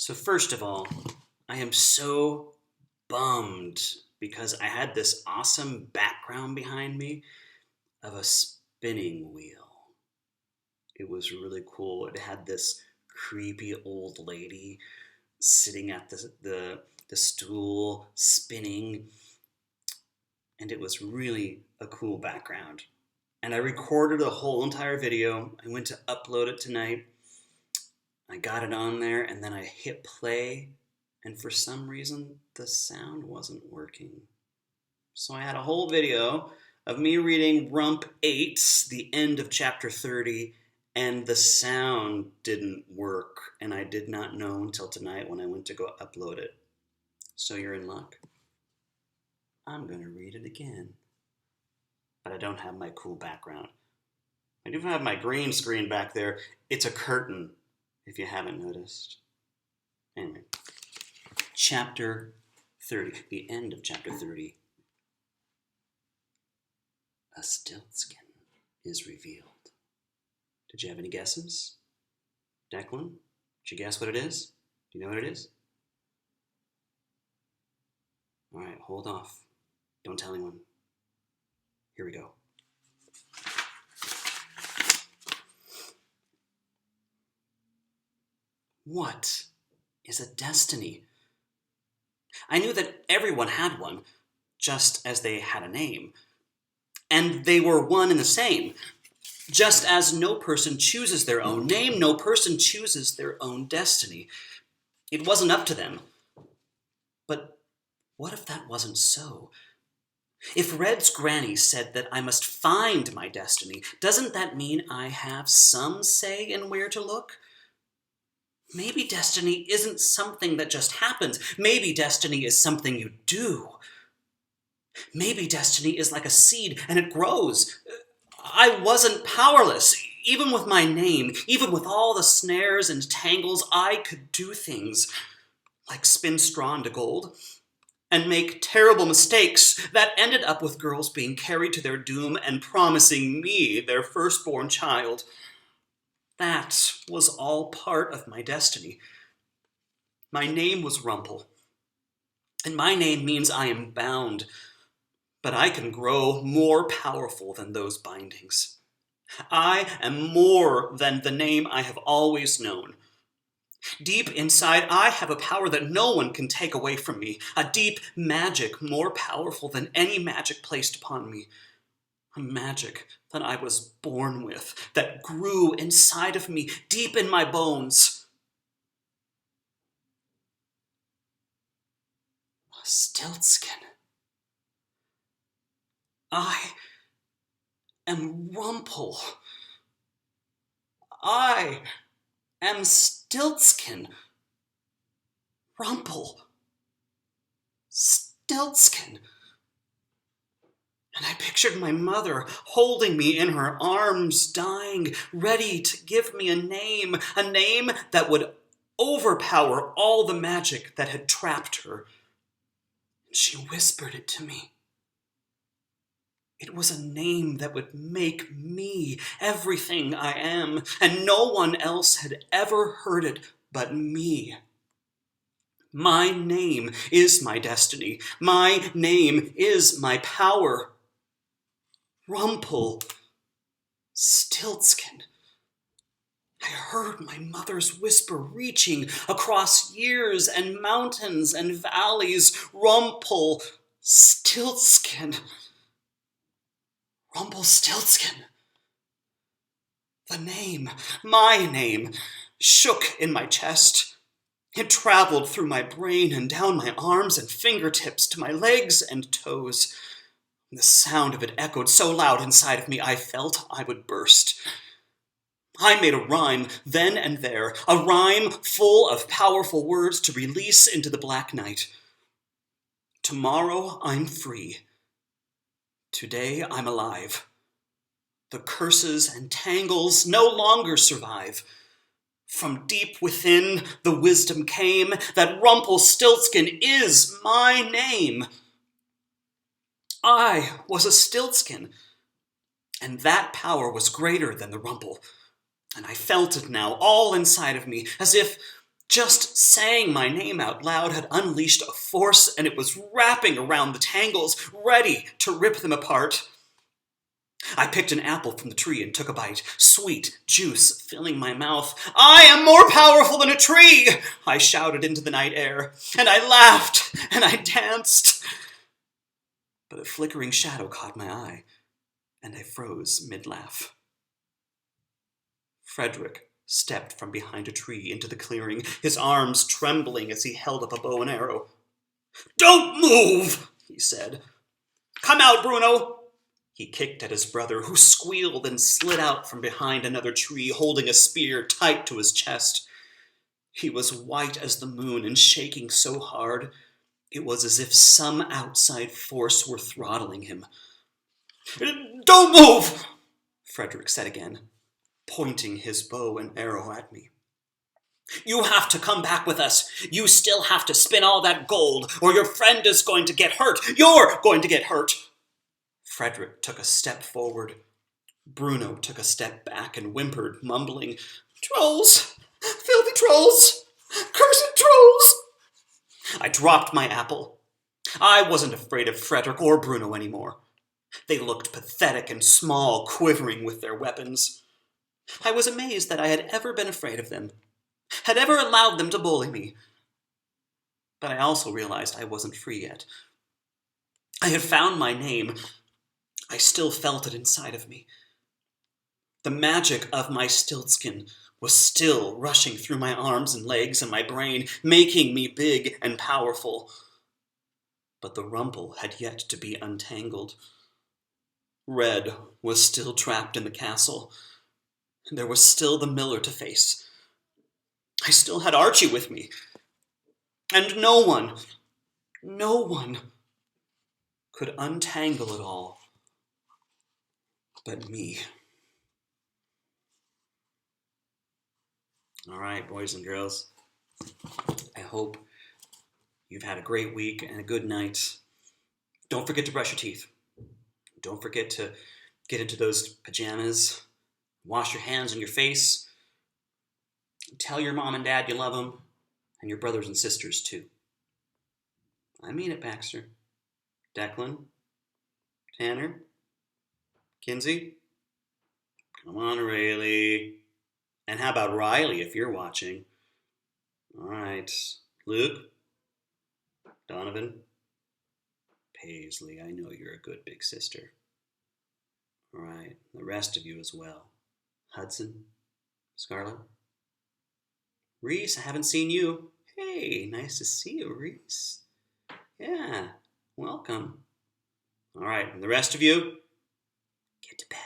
So first of all, I am so bummed because I had this awesome background behind me of a spinning wheel. It was really cool. It had this creepy old lady sitting at the stool spinning, and it was really a cool background. And I recorded the whole entire video. I went to upload it tonight. I got it on there, and then I hit play, and for some reason, the sound wasn't working. So I had a whole video of me reading Rump 8, the end of chapter 30, and the sound didn't work, and I did not know until tonight when I went to go upload it. So you're in luck. I'm going to read it again. But I don't have my cool background. I do have my green screen back there. It's a curtain, if you haven't noticed. Anyway, chapter 30, the end of chapter 30. A stiltskin is revealed. Did you have any guesses? Declan, did you guess what it is? Do you know what it is? All right, hold off. Don't tell anyone. Here we go. What is a destiny? I knew that everyone had one, just as they had a name. And they were one and the same. Just as no person chooses their own name, no person chooses their own destiny. It wasn't up to them. But what if that wasn't so? If Red's granny said that I must find my destiny, doesn't that mean I have some say in where to look? Maybe destiny isn't something that just happens. Maybe destiny is something you do. Maybe destiny is like a seed and it grows. I wasn't powerless. Even with my name, even with all the snares and tangles, I could do things like spin straw into gold and make terrible mistakes that ended up with girls being carried to their doom and promising me their firstborn child. That was all part of my destiny. My name was Rumple, and my name means I am bound, but I can grow more powerful than those bindings. I am more than the name I have always known. Deep inside, I have a power that no one can take away from me, a deep magic more powerful than any magic placed upon me, a magic that I was born with, that grew inside of me, deep in my bones. A stiltskin. I am Rumple. I am Stiltskin. Rumple. Stiltskin. And I pictured my mother holding me in her arms, dying, ready to give me a name that would overpower all the magic that had trapped her. And she whispered it to me. It was a name that would make me everything I am, and no one else had ever heard it but me. My name is my destiny. My name is my power. Rumple. Stiltskin. I heard my mother's whisper reaching across years and mountains and valleys. Rumple. Stiltskin. Rumpelstiltskin. The name, my name, shook in my chest. It traveled through my brain and down my arms and fingertips to my legs and toes. The sound of it echoed so loud inside of me, I felt I would burst. I made a rhyme then and there, a rhyme full of powerful words to release into the black night. Tomorrow I'm free. Today I'm alive. The curses and tangles no longer survive. From deep within the wisdom came that Rumpelstiltskin is my name. I was a stiltskin, and that power was greater than the rumple. And I felt it now, all inside of me, as if Just saying my name out loud had unleashed a force, and it was wrapping around the tangles, ready to rip them apart. I picked an apple from the tree and took a bite, sweet juice filling my mouth. "I am more powerful than a tree!" I shouted into the night air, and I laughed, and I danced. But a flickering shadow caught my eye, and I froze mid-laugh. Frederick stepped from behind a tree into the clearing, his arms trembling as he held up a bow and arrow. "Don't move," he said. "Come out, Bruno." He kicked at his brother, who squealed and slid out from behind another tree, holding a spear tight to his chest. He was white as the moon and shaking so hard, it was as if some outside force were throttling him. "Don't move," Frederick said again, pointing his bow and arrow at me. "You have to come back with us. You still have to spin all that gold, or your friend is going to get hurt. You're going to get hurt." Frederick took a step forward. Bruno took a step back and whimpered, mumbling, "Trolls! Filthy trolls! Cursed trolls!" I dropped my apple. I wasn't afraid of Frederick or Bruno anymore. They looked pathetic and small, quivering with their weapons. I was amazed that I had ever been afraid of them, had ever allowed them to bully me. But I also realized I wasn't free yet. I had found my name. I still felt it inside of me. The magic of my stiltskin was still rushing through my arms and legs and my brain, making me big and powerful. But the rumple had yet to be untangled. Red was still trapped in the castle. There was still the miller to face. I still had Archie with me. And no one could untangle it all but me. All right, boys and girls. I hope you've had a great week and a good night. Don't forget to brush your teeth. Don't forget to get into those pajamas. Wash your hands and your face. Tell your mom and dad you love them, and your brothers and sisters too. I mean it, Baxter. Declan, Tanner, Kinsey. Come on, Rayleigh. And how about Riley if you're watching? All right. Luke, Donovan, Paisley, I know you're a good big sister. All right, the rest of you as well. Hudson, Scarlett, Reese, I haven't seen you. Hey, nice to see you, Reese. Yeah, welcome. All right, and the rest of you, get to bed.